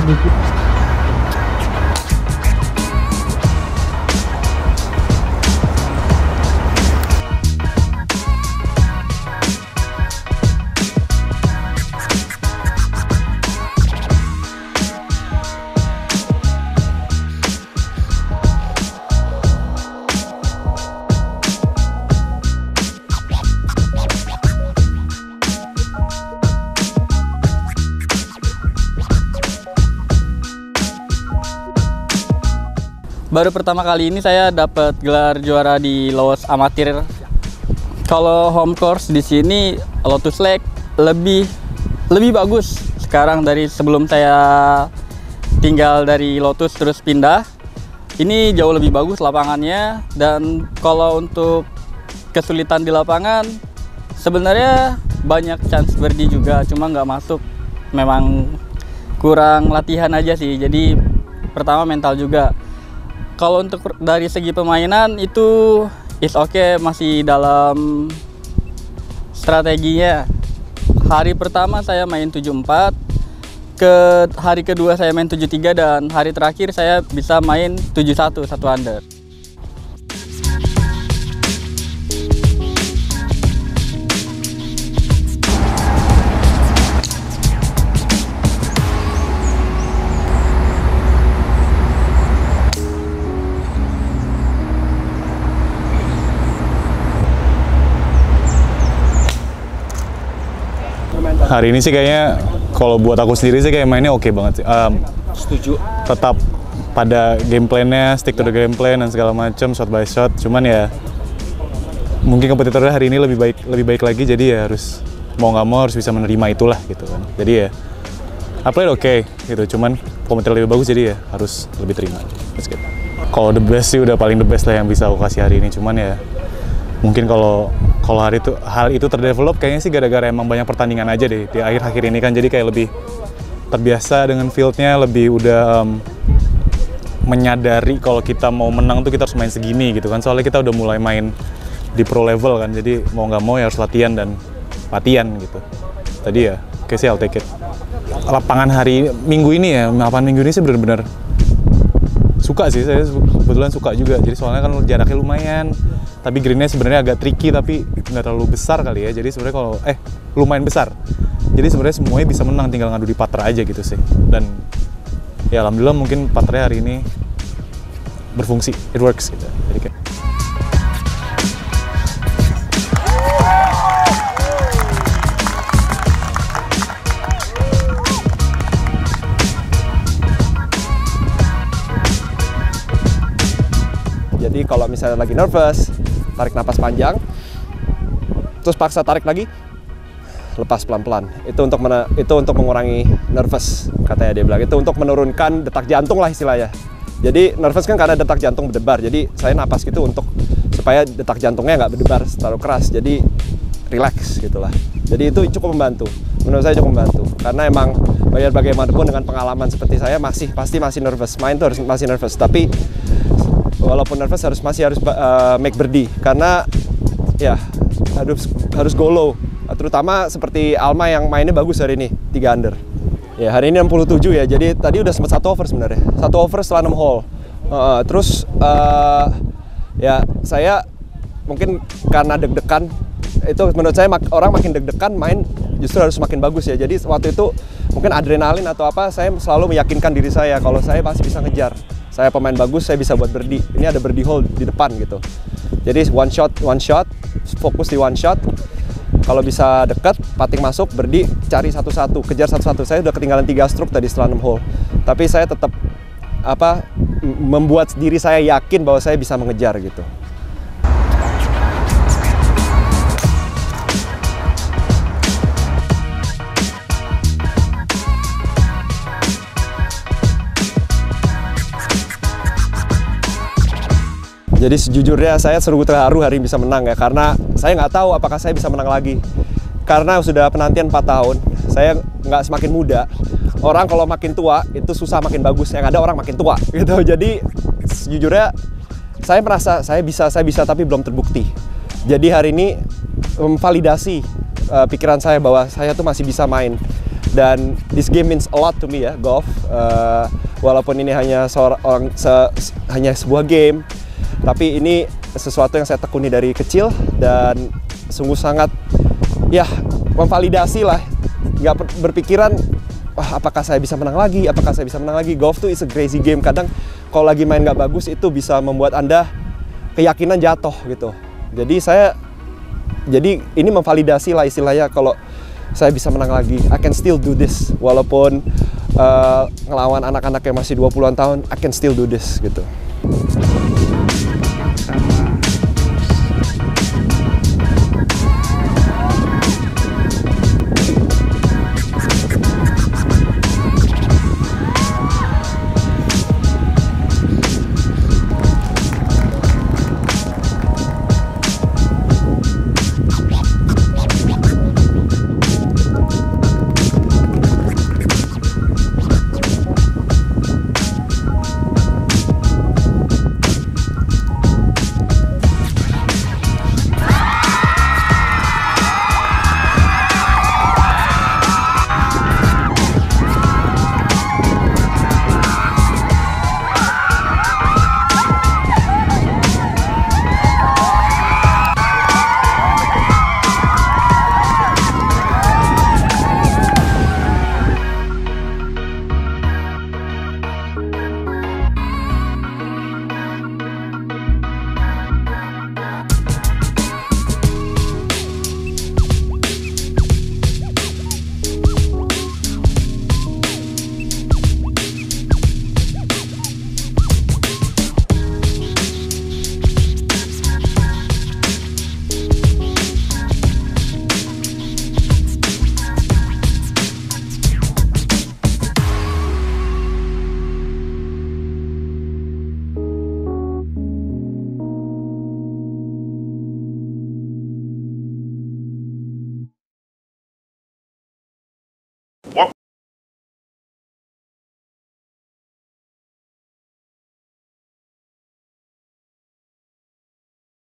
sedikit. Baru pertama kali ini saya dapat gelar juara di Lotus Amatir. Kalau home course di sini Lotus Lake lebih bagus sekarang dari sebelum saya tinggal dari Lotus terus pindah. Ini jauh lebih bagus lapangannya, dan kalau untuk kesulitan di lapangan sebenarnya banyak chance birdie juga, cuma nggak masuk. Memang kurang latihan aja sih. Jadi pertama mental juga. Kalau untuk dari segi permainan itu is okay, masih dalam strateginya. Hari pertama saya main 7-4, hari kedua saya main 7-3, dan hari terakhir saya bisa main 7-1, 1 under. Hari ini sih kayaknya kalau buat aku sendiri sih kayak mainnya oke banget sih. Setuju. Tetap pada game plan-nya, stick to the game plan dan segala macam, shot by shot. Cuman ya mungkin kompetitornya hari ini lebih baik lagi, jadi ya harus mau nggak mau harus bisa menerima itulah gitu kan. Jadi ya I played oke gitu, cuman kompetitor lebih bagus jadi ya harus lebih terima. Kalau the best sih udah paling the best lah yang bisa aku kasih hari ini, cuman ya mungkin kalau hal itu terdevelop kayaknya sih gara-gara emang banyak pertandingan aja deh di akhir-akhir ini kan, jadi kayak lebih terbiasa dengan fieldnya, lebih udah menyadari kalau kita mau menang tuh kita harus main segini gitu kan, soalnya kita udah mulai main di pro level kan, jadi mau nggak mau ya harus latihan gitu. Tadi ya oke sih, I'll take it. Lapangan minggu ini sih bener-bener suka sih, saya kebetulan suka juga, jadi soalnya kan jaraknya lumayan, tapi greennya sebenarnya agak tricky tapi nggak terlalu besar kali ya, jadi sebenarnya kalau lumayan besar, jadi sebenarnya semuanya bisa menang, tinggal ngadu di putter aja gitu sih. Dan ya alhamdulillah mungkin putternya hari ini berfungsi, it works gitu. Jadi kayak Jadi kalau misalnya lagi nervous, tarik napas panjang, terus paksa tarik lagi, lepas pelan-pelan. Itu untuk mengurangi nervous, katanya dia bilang. Itu untuk menurunkan detak jantung lah istilahnya. Jadi nervous kan karena detak jantung berdebar. Jadi saya napas gitu supaya detak jantungnya nggak berdebar terlalu keras. Jadi relax gitulah. Jadi itu cukup membantu. Menurut saya cukup membantu. Karena emang biar bagaimanapun dengan pengalaman seperti saya pasti masih nervous. Main tuh masih nervous. Tapi walaupun nervous masih harus make birdie, karena ya harus go low, terutama seperti Alma yang mainnya bagus hari ini 3 under ya, hari ini 67 ya, jadi tadi udah sempat 1 over sebenarnya, 1 over setelah 6 hole. Terus ya saya mungkin karena deg-degan, itu menurut saya orang makin deg-degan main justru harus makin bagus ya, jadi waktu itu mungkin adrenalin atau apa, saya selalu meyakinkan diri saya kalau saya pasti bisa ngejar. Saya pemain bagus, saya bisa buat birdie. Ini ada birdie hole di depan gitu. Jadi one shot, fokus di one shot. Kalau bisa dekat, putting masuk, birdie, cari satu-satu, kejar satu-satu. Saya udah ketinggalan 3 stroke tadi setelah 6 hole. Tapi saya tetap membuat diri saya yakin bahwa saya bisa mengejar gitu. Jadi sejujurnya saya terharu hari ini bisa menang ya, karena saya nggak tahu apakah saya bisa menang lagi. Karena sudah penantian 4 tahun, saya nggak semakin muda. Orang kalau makin tua itu susah makin bagus, yang ada orang makin tua gitu. Jadi sejujurnya saya merasa saya bisa tapi belum terbukti. Jadi hari ini memvalidasi pikiran saya bahwa saya tuh masih bisa main. Dan this game means a lot to me ya, golf. Walaupun ini hanya hanya sebuah game, tapi ini sesuatu yang saya tekuni dari kecil dan sungguh sangat ya memvalidasi lah. Nggak berpikiran, wah apakah saya bisa menang lagi, apakah saya bisa menang lagi. Golf tuh is a crazy game. Kadang kalau lagi main nggak bagus itu bisa membuat Anda keyakinan jatuh gitu. Jadi ini memvalidasi lah istilahnya, kalau saya bisa menang lagi, I can still do this. Walaupun ngelawan anak-anak yang masih 20-an tahun, I can still do this gitu.